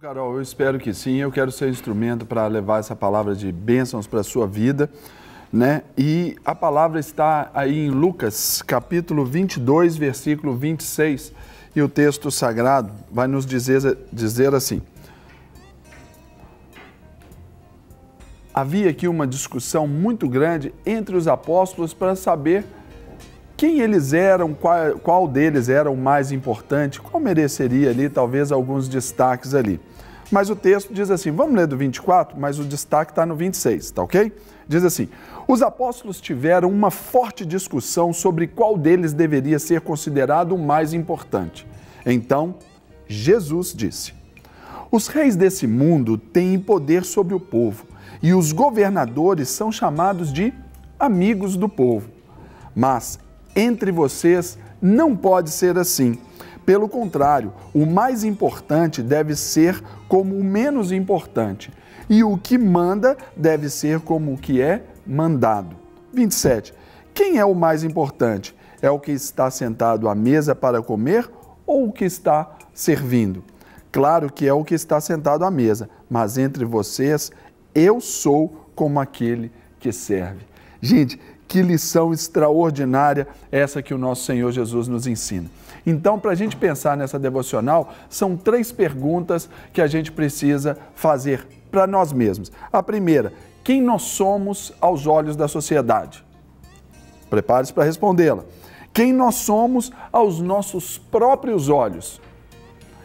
Carol, eu espero que sim. Eu quero ser instrumento para levar essa palavra de bênçãos para a sua vida, né? E a palavra está aí em Lucas, capítulo 22, versículo 26. E o texto sagrado vai nos dizer assim: havia aqui uma discussão muito grande entre os apóstolos para saber quem eles eram, qual deles era o mais importante, qual mereceria ali talvez alguns destaques ali. Mas o texto diz assim, vamos ler do 24, mas o destaque está no 26, tá ok? Diz assim, os apóstolos tiveram uma forte discussão sobre qual deles deveria ser considerado o mais importante. Então, Jesus disse, os reis desse mundo têm poder sobre o povo e os governadores são chamados de amigos do povo. Mas entre vocês não pode ser assim. Pelo contrário, o mais importante deve ser como o menos importante, e o que manda deve ser como o que é mandado. 27. Quem é o mais importante? É o que está sentado à mesa para comer ou o que está servindo? Claro que é o que está sentado à mesa, mas entre vocês, eu sou como aquele que serve. Gente, que lição extraordinária essa que o nosso Senhor Jesus nos ensina. Então, para a gente pensar nessa devocional, são 3 perguntas que a gente precisa fazer para nós mesmos. A primeira, quem nós somos aos olhos da sociedade? Prepare-se para respondê-la. Quem nós somos aos nossos próprios olhos?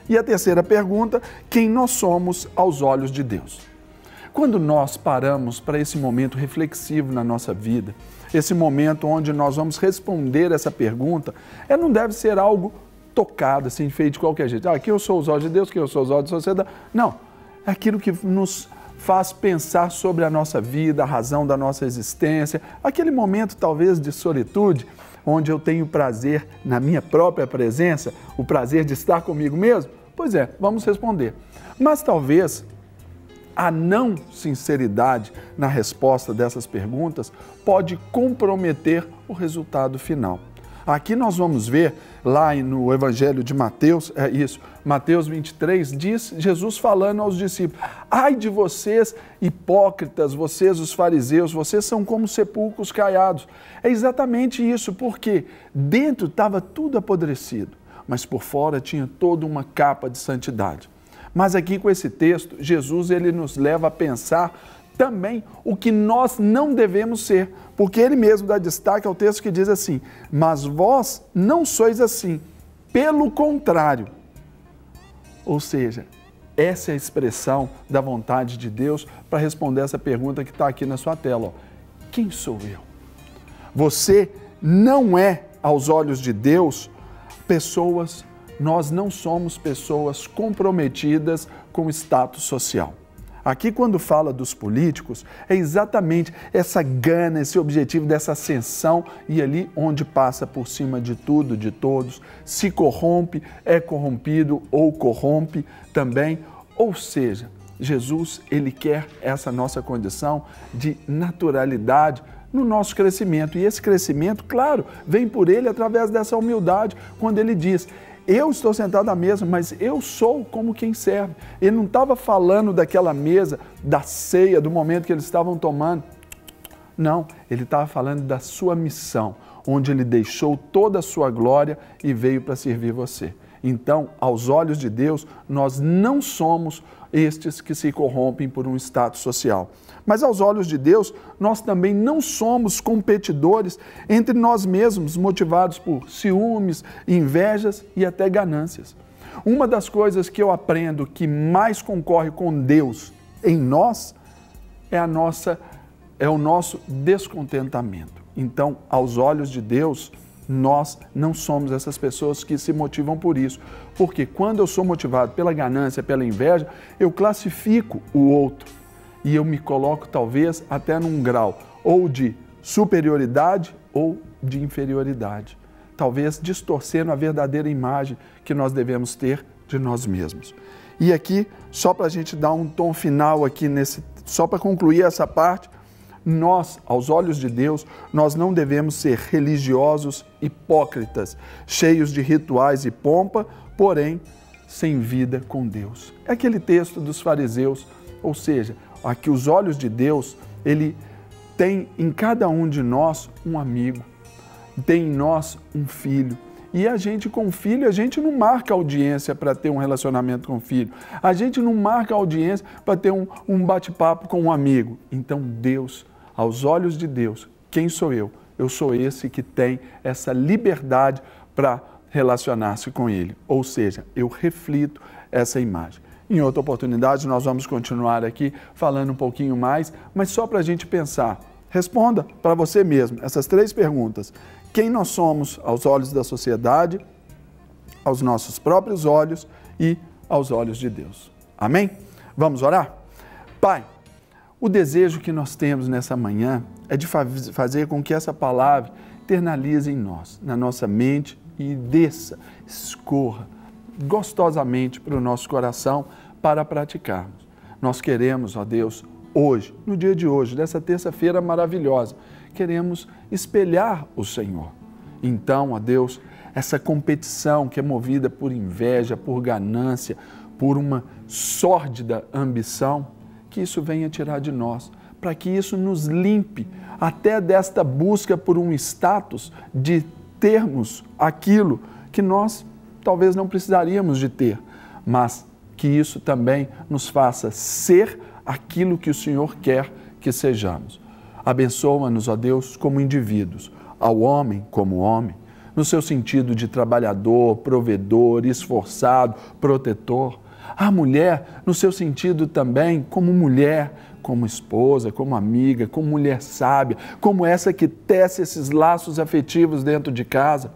E a terceira pergunta, quem nós somos aos olhos de Deus? Quando nós paramos para esse momento reflexivo na nossa vida, esse momento onde nós vamos responder essa pergunta, não deve ser algo tocado, assim, feito de qualquer jeito. Aqui eu sou os olhos de Deus, aqui eu sou os olhos da sociedade. Não, é aquilo que nos faz pensar sobre a nossa vida, a razão da nossa existência, aquele momento talvez de solitude, onde eu tenho prazer na minha própria presença, o prazer de estar comigo mesmo. Pois é, vamos responder. Mas talvez a não sinceridade na resposta dessas perguntas pode comprometer o resultado final. Aqui nós vamos ver, lá no Evangelho de Mateus, Mateus 23, diz Jesus falando aos discípulos, ai de vocês hipócritas, vocês os fariseus, vocês são como sepulcros caiados. É exatamente isso, porque dentro estava tudo apodrecido, mas por fora tinha toda uma capa de santidade. Mas aqui com esse texto, Jesus ele nos leva a pensar também o que nós não devemos ser, porque ele mesmo dá destaque ao texto que diz assim, mas vós não sois assim, pelo contrário. Ou seja, essa é a expressão da vontade de Deus para responder essa pergunta que está aqui na sua tela. Quem sou eu? Você não é, aos olhos de Deus, nós não somos pessoas comprometidas com o status social. Aqui, quando fala dos políticos, é exatamente essa gana, esse objetivo dessa ascensão e ali onde passa por cima de tudo, de todos, se corrompe, é corrompido ou corrompe também. Ou seja, Jesus, ele quer essa nossa condição de naturalidade no nosso crescimento. E esse crescimento, claro, vem por ele através dessa humildade, quando ele diz, eu estou sentado à mesa, mas eu sou como quem serve. Ele não estava falando daquela mesa, da ceia, do momento que eles estavam tomando. Não, ele estava falando da sua missão, onde ele deixou toda a sua glória e veio para servir você. Então, aos olhos de Deus, nós não somos estes que se corrompem por um status social. Mas aos olhos de Deus, nós também não somos competidores entre nós mesmos, motivados por ciúmes, invejas e até ganâncias. Uma das coisas que eu aprendo que mais concorre com Deus em nós é o nosso descontentamento. Então, aos olhos de Deus, nós não somos essas pessoas que se motivam por isso. Porque quando eu sou motivado pela ganância, pela inveja, eu classifico o outro. E eu me coloco talvez até num grau ou de superioridade ou de inferioridade. Talvez distorcendo a verdadeira imagem que nós devemos ter de nós mesmos. E aqui, só para a gente dar um tom final aqui, só para concluir essa parte, nós, aos olhos de Deus, nós não devemos ser religiosos hipócritas, cheios de rituais e pompa, porém sem vida com Deus. É aquele texto dos fariseus, ou seja, aqui os olhos de Deus, Ele tem em cada um de nós um amigo, tem em nós um filho. E a gente com o filho, a gente não marca audiência para ter um relacionamento com o filho. A gente não marca audiência para ter um bate-papo com um amigo. Então Deus, aos olhos de Deus, quem sou eu? Eu sou esse que tem essa liberdade para relacionar-se com Ele. Ou seja, eu reflito essa imagem. Em outra oportunidade, nós vamos continuar aqui falando um pouquinho mais, mas só para a gente pensar. Responda para você mesmo essas 3 perguntas. Quem nós somos aos olhos da sociedade, aos nossos próprios olhos e aos olhos de Deus. Amém? Vamos orar? Pai, o desejo que nós temos nessa manhã é de fazer com que essa palavra internalize em nós, na nossa mente e desça, escorra gostosamente para o nosso coração para praticarmos. Nós queremos, ó Deus, hoje, no dia de hoje, dessa terça-feira maravilhosa, queremos espelhar o Senhor. Então, ó Deus, essa competição que é movida por inveja, por ganância, por uma sórdida ambição, que isso venha tirar de nós, para que isso nos limpe até desta busca por um status de termos aquilo que nós talvez não precisaríamos de ter, mas que isso também nos faça ser aquilo que o Senhor quer que sejamos. Abençoa-nos, ó Deus, como indivíduos, ao homem como homem, no seu sentido de trabalhador, provedor, esforçado, protetor. A mulher, no seu sentido também como mulher, como esposa, como amiga, como mulher sábia, como essa que tece esses laços afetivos dentro de casa.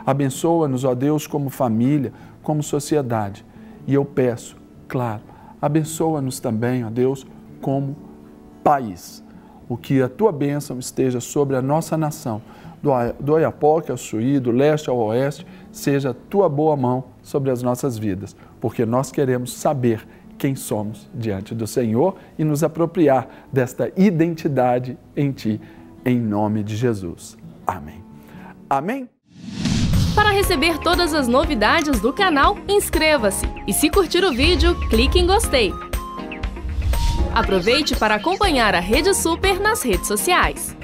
Abençoa-nos, ó Deus, como família, como sociedade. E eu peço, claro, abençoa-nos também, ó Deus, como país. O que a Tua bênção esteja sobre a nossa nação, do Oiapoque ao Chuí, do leste ao oeste, seja a Tua boa mão sobre as nossas vidas, porque nós queremos saber quem somos diante do Senhor e nos apropriar desta identidade em Ti, em nome de Jesus. Amém. Amém? Para receber todas as novidades do canal, inscreva-se e se curtir o vídeo, clique em gostei. Aproveite para acompanhar a Rede Super nas redes sociais.